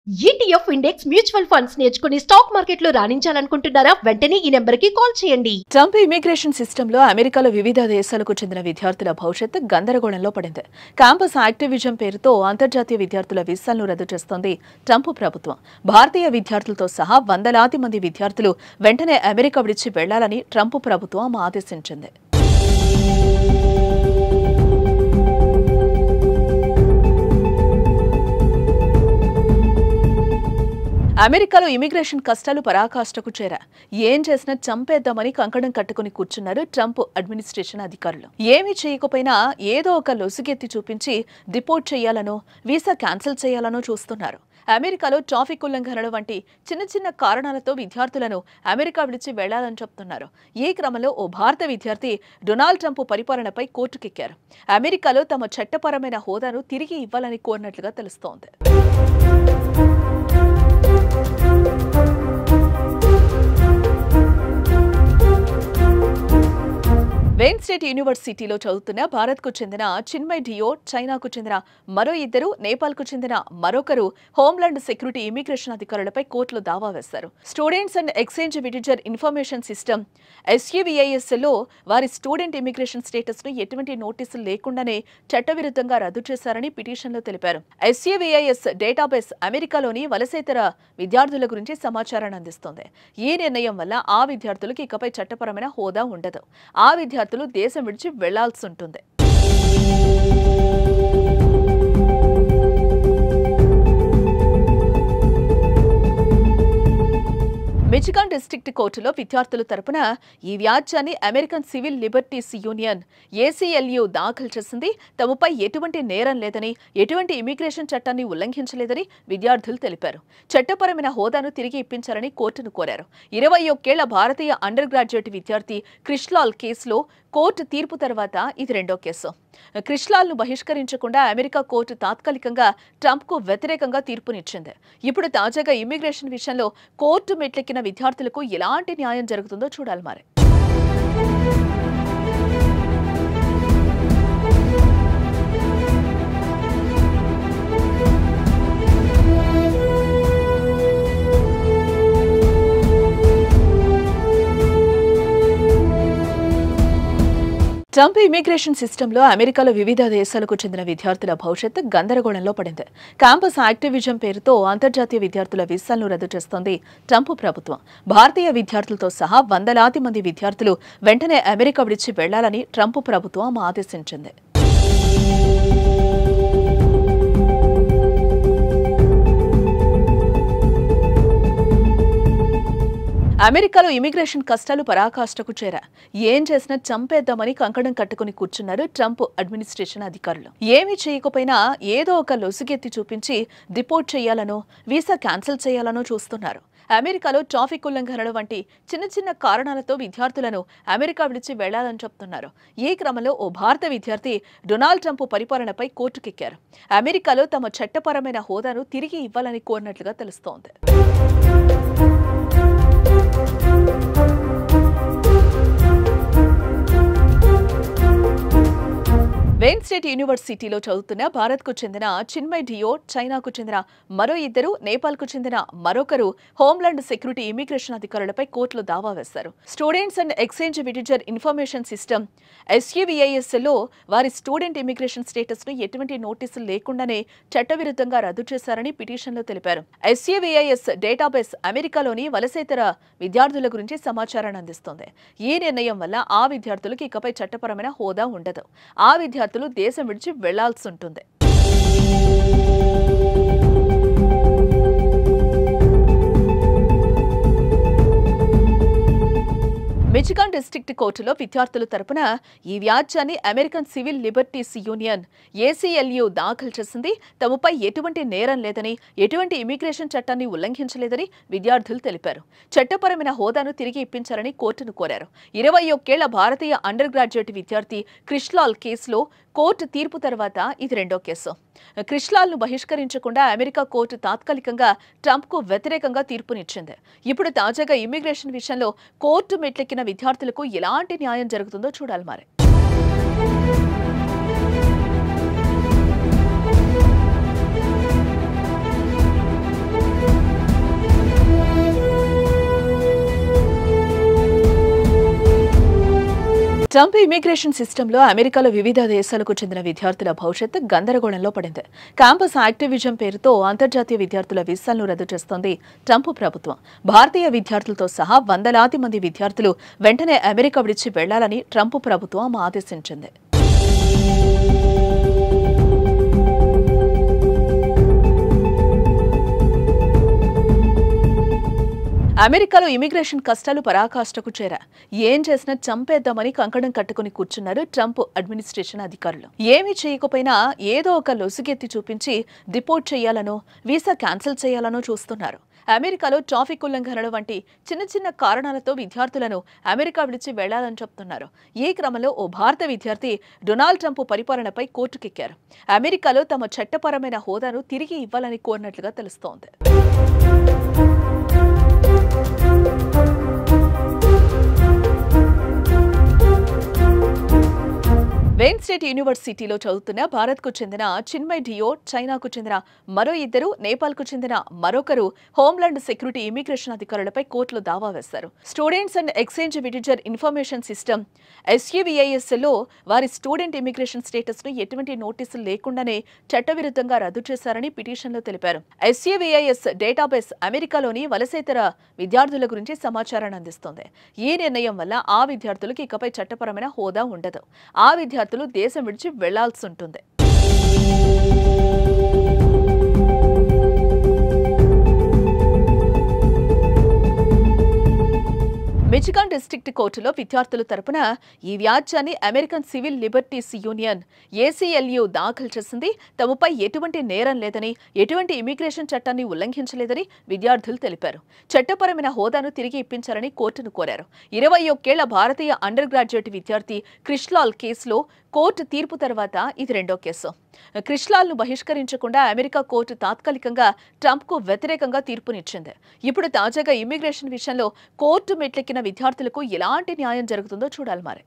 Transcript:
ETF index mutual funds నేర్చుకుని stock మార్కెట్లో రాణించాలనుకుంటున్నారా? వెంటనే ఈ నెంబర్కి కాల్ చేయండి. ట్రంప్ ఇమిగ్రేషన్ సిస్టంలో అమెరికాలో వివిధ దేశాలకు చెందిన విద్యార్థుల భవిష్యత్తు గందరగోళంలో పడింది. క్యాంపస్ యాక్టివిజం పేరుతో అంతర్జాతీయ విద్యార్థుల వీసాలను రద్దు చేస్తోంది ట్రంప్ ప్రభుత్వం. భారతీయ విద్యార్థులతో సహా వందలాది మంది విద్యార్థులు వెంటనే అమెరికా విడిచి వెళ్లాలని ట్రంప్ ప్రభుత్వం ఆదేశించింది. అమెరికాలో ఇమిగ్రేషన్ కష్టాలు పరాకాష్ఠకు చేరా. ఏం చేసినా చంపేద్దామని కంకణం కట్టుకుని కూర్చున్నారు ట్రంప్ అడ్మినిస్ట్రేషన్ అధికారులు. ఏమీ చేయకపోయినా ఏదో ఒక లొసుగెత్తి చూపించి డిపోర్ట్ చేయాలనో వీసా క్యాన్సిల్ చేయాలనో చూస్తున్నారు. అమెరికాలో ట్రాఫిక్ ఉల్లంఘనలు వంటి చిన్న చిన్న కారణాలతో విద్యార్థులను అమెరికా విడిచి వెళ్లాలని చెప్తున్నారు. ఈ క్రమంలో ఓ భారత విద్యార్థి డొనాల్డ్ ట్రంప్ పరిపాలనపై కోర్టుకెక్కారు. అమెరికాలో తమ చట్టపరమైన హోదాను తిరిగి ఇవ్వాలని కోరినట్లుగా తెలుస్తోంది. వెయిన్ స్టేట్ యూనివర్సిటీలో చదువుతున్న భారత్కు చెందిన చిన్మయ్ డియో, చైనాకు చెందిన మరో ఇద్దరు, నేపాల్కు చెందిన మరొకరు హోంలాండ్ సెక్యూరిటీ ఇమిగ్రేషన్ అధికారులపై కోర్టులో దావా వేశారు. Students and exchange visitor information system SUVISలో వారి స్టూడెంట్ ఇమిగ్రేషన్ స్టేటస్ ను ఎటువంటి నోటీసులు లేకుండానే చట్టవిరుద్ధంగా రద్దు చేశారని పిటిషన్లో తెలిపారు. SUVIS డేటాబేస్ అమెరికాలోని వలసేతర విద్యార్థుల గురించి సమాచారాన్ని అందిస్తోంది. ఈ నిర్ణయం వల్ల ఆ విద్యార్థులకు ఇకపై చట్టపరమైన హోదా ఉండదు. ఆ విద్యార్థులు దేశం విడిచి వెళ్లాల్సి ఉంటుంది. మిచిగాన్ డిస్ట్రిక్ట్ కోర్టులో విద్యార్థుల తరపున ఈ వ్యాజ్యాన్ని American civil liberties union ACLU దాఖలు చేసింది. తమపై ఎటువంటి నేరం లేదని, ఎటువంటి ఇమిగ్రేషన్ చట్టాన్ని ఉల్లంఘించలేదని విద్యార్థులు తెలిపారు. చట్టపరమైన హోదాను తిరిగి ఇప్పించాలని కోర్టును కోరారు. 21 ఏళ్ల భారతీయ అండర్ గ్రాడ్యుయేట్ విద్యార్థి క్రిష్లాల్ కేసులో కోర్టు తీర్పు తర్వాత ఇది రెండో కేసు. క్రిష్లాల్ను బహిష్కరించకుండా అమెరికా కోర్టు తాత్కాలికంగా ట్రంప్కు వ్యతిరేకంగా తీర్పునిచ్చింది. ఇప్పుడు తాజాగా ఇమిగ్రేషన్ విషయంలో కోర్టు మెట్లెక్కిన విద్యార్థులకు ఎలాంటి న్యాయం జరుగుతుందో చూడాలి మరి. ట్రంప్ ఇమిగ్రేషన్ సిస్టంలో అమెరికాలో వివిధ దేశాలకు చెందిన విద్యార్థుల భవిష్యత్తు గందరగోళంలో పడింది. క్యాంపస్ యాక్టివిజం పేరుతో అంతర్జాతీయ విద్యార్థుల వీసాలను రద్దు చేస్తోంది ట్రంప్ ప్రభుత్వం. భారతీయ విద్యార్థులతో సహా వందలాది మంది విద్యార్థులు వెంటనే అమెరికా విడిచి వెళ్లాలని ట్రంప్ ప్రభుత్వం ఆదేశించింది. అమెరికాలో ఇమిగ్రేషన్ కష్టాలు పరాకాష్ఠకు చేరా. ఏం చేసినా చంపేద్దామని కంకణం కట్టుకుని కూర్చున్నారు ట్రంప్ అడ్మినిస్ట్రేషన్ అధికారులు. ఏమీ చేయకపోయినా ఏదో ఒక లొసుగెత్తి చూపించి డిపోర్ట్ చేయాలనో వీసా క్యాన్సిల్ చేయాలనో చూస్తున్నారు. అమెరికాలో ట్రాఫిక్ ఉల్లంఘనలు వంటి చిన్న చిన్న కారణాలతో విద్యార్థులను అమెరికా విడిచి వెళ్లాలని చెప్తున్నారు. ఈ క్రమంలో ఓ భారత విద్యార్థి డొనాల్డ్ ట్రంప్ పరిపాలనపై కోర్టుకెక్కారు. అమెరికాలో తమ చట్టపరమైన హోదాను తిరిగి ఇవ్వాలని కోరినట్లుగా తెలుస్తోంది. వెయిన్ స్టేట్ యూనివర్సిటీలో చదువుతున్న భారత్కు చెందిన చిన్మయ్ డియో, చైనాకు చెందిన మరో ఇద్దరు, నేపాల్కు చెందిన మరొకరు హోంలాండ్ సెక్యూరిటీ ఇమిగ్రేషన్ అధికారులపై కోర్టులో దావా వేశారు. Students and exchange visitor information system SUVISలో వారి స్టూడెంట్ ఇమిగ్రేషన్ స్టేటస్ ను ఎటువంటి నోటీసులు లేకుండానే చట్టవిరుద్ధంగా రద్దు చేశారని పిటిషన్లో తెలిపారు. SUVIS డేటాబేస్ అమెరికాలోని వలసేతర విద్యార్థుల గురించి సమాచారాన్ని అందిస్తోంది. ఈ నిర్ణయం వల్ల ఆ విద్యార్థులకు ఇకపై చట్టపరమైన హోదా ఉండదు. ఆ విద్యార్థులు దేశం విడిచి వెళ్లాల్సి ఉంటుంది. మిచిగాన్ డిస్ట్రిక్ట్ కోర్టులో విద్యార్థుల తరపున ఈ వ్యాజ్యాన్ని American civil liberties union ACLU దాఖలు చేసింది. తమపై ఎటువంటి నేరం లేదని, ఎటువంటి ఇమిగ్రేషన్ చట్టాన్ని ఉల్లంఘించలేదని విద్యార్థులు తెలిపారు. చట్టపరమైన హోదాను తిరిగి ఇప్పించాలని కోర్టును కోరారు. 21 ఏళ్ల భారతీయ అండర్ గ్రాడ్యుయేట్ విద్యార్థి క్రిష్లాల్ కేసులో కోర్టు తీర్పు తర్వాత ఇది రెండో కేసు. క్రిష్లాల్ను బహిష్కరించకుండా అమెరికా కోర్టు తాత్కాలికంగా ట్రంప్కు వ్యతిరేకంగా తీర్పునిచ్చింది. ఇప్పుడు తాజాగా ఇమిగ్రేషన్ విషయంలో కోర్టు మెట్లెక్కిన విద్యార్థులకు ఎలాంటి న్యాయం జరుగుతుందో చూడాలి మరి. ట్రంప్ ఇమిగ్రేషన్ సిస్టంలో అమెరికాలో వివిధ దేశాలకు చెందిన విద్యార్థుల భవిష్యత్తు గందరగోళంలో పడింది. క్యాంపస్ యాక్టివిజం పేరుతో అంతర్జాతీయ విద్యార్థుల వీసాలను రద్దు చేస్తోంది ట్రంప్ ప్రభుత్వం. భారతీయ విద్యార్థులతో సహా వందలాది మంది విద్యార్థులు వెంటనే అమెరికా విడిచి వెళ్లాలని ట్రంప్ ప్రభుత్వం ఆదేశించింది. అమెరికాలో ఇమిగ్రేషన్ కష్టాలు పరాకాష్ఠకు చేరా. ఏం చేసినా చంపేద్దామని కంకణం కట్టుకుని కూర్చున్నారు ట్రంప్ అడ్మినిస్ట్రేషన్ అధికారులు. ఏమీ చేయకపోయినా ఏదో ఒక లొసుగెత్తి చూపించి డిపోర్ట్ చేయాలనో వీసా క్యాన్సిల్ చేయాలనో చూస్తున్నారు. అమెరికాలో ట్రాఫిక్ ఉల్లంఘనలు వంటి చిన్న చిన్న కారణాలతో విద్యార్థులను అమెరికా విడిచి వెళ్లాలని చెప్తున్నారు. ఈ క్రమంలో ఓ భారత విద్యార్థి డొనాల్డ్ ట్రంప్ పరిపాలనపై కోర్టుకెక్కారు. అమెరికాలో తమ చట్టపరమైన హోదాను తిరిగి ఇవ్వాలని కోరినట్లుగా తెలుస్తోంది. వెయిన్ స్టేట్ యూనివర్సిటీలో చదువుతున్న భారత్కు చెందిన చిన్మయ్ డియో, చైనాకు చెందిన మరో ఇద్దరు, నేపాల్కు చెందిన మరొకరు హోంలాండ్ సెక్యూరిటీ ఇమిగ్రేషన్ అధికారులపై కోర్టులో దావా వేశారు. Students and exchange visitor information system SUVISలో వారి స్టూడెంట్ ఇమిగ్రేషన్ స్టేటస్ ను ఎటువంటి నోటీసులు లేకుండానే చట్టవిరుద్ధంగా రద్దు చేశారని పిటిషన్లో తెలిపారు. SUVIS డేటాబేస్ అమెరికాలోని వలసేతర విద్యార్థుల గురించి సమాచారాన్ని అందిస్తోంది. ఈ నిర్ణయం వల్ల ఆ విద్యార్థులకు ఇకపై చట్టపరమైన హోదా ఉండదు. ఆ విద్యార్థులు దేశం విడిచి వెళ్లాల్సి ఉంటుంది. మిచిగాన్ డిస్ట్రిక్ట్ కోర్టులో విద్యార్థుల తరపున ఈ వ్యాజ్యాన్ని American civil liberties union ACLU దాఖలు చేసింది. తమపై ఎటువంటి నేరం లేదని, ఎటువంటి ఇమిగ్రేషన్ చట్టాన్ని ఉల్లంఘించలేదని విద్యార్థులు తెలిపారు. చట్టపరమైన హోదాను తిరిగి ఇప్పించాలని కోర్టును కోరారు. 21 ఏళ్ల భారతీయ అండర్ గ్రాడ్యుయేట్ విద్యార్థి క్రిష్లాల్ కేసులో కోర్టు తీర్పు తర్వాత ఇది రెండో కేసు. క్రిష్లాల్ను బహిష్కరించకుండా అమెరికా కోర్టు తాత్కాలికంగా ట్రంప్కు వ్యతిరేకంగా తీర్పునిచ్చింది. ఇప్పుడు తాజాగా ఇమ్మిగ్రేషన్ విషయంలో కోర్టు మెట్లెక్కిన విద్యార్థులకు ఎలాంటి న్యాయం జరుగుతుందో చూడాలి మరి.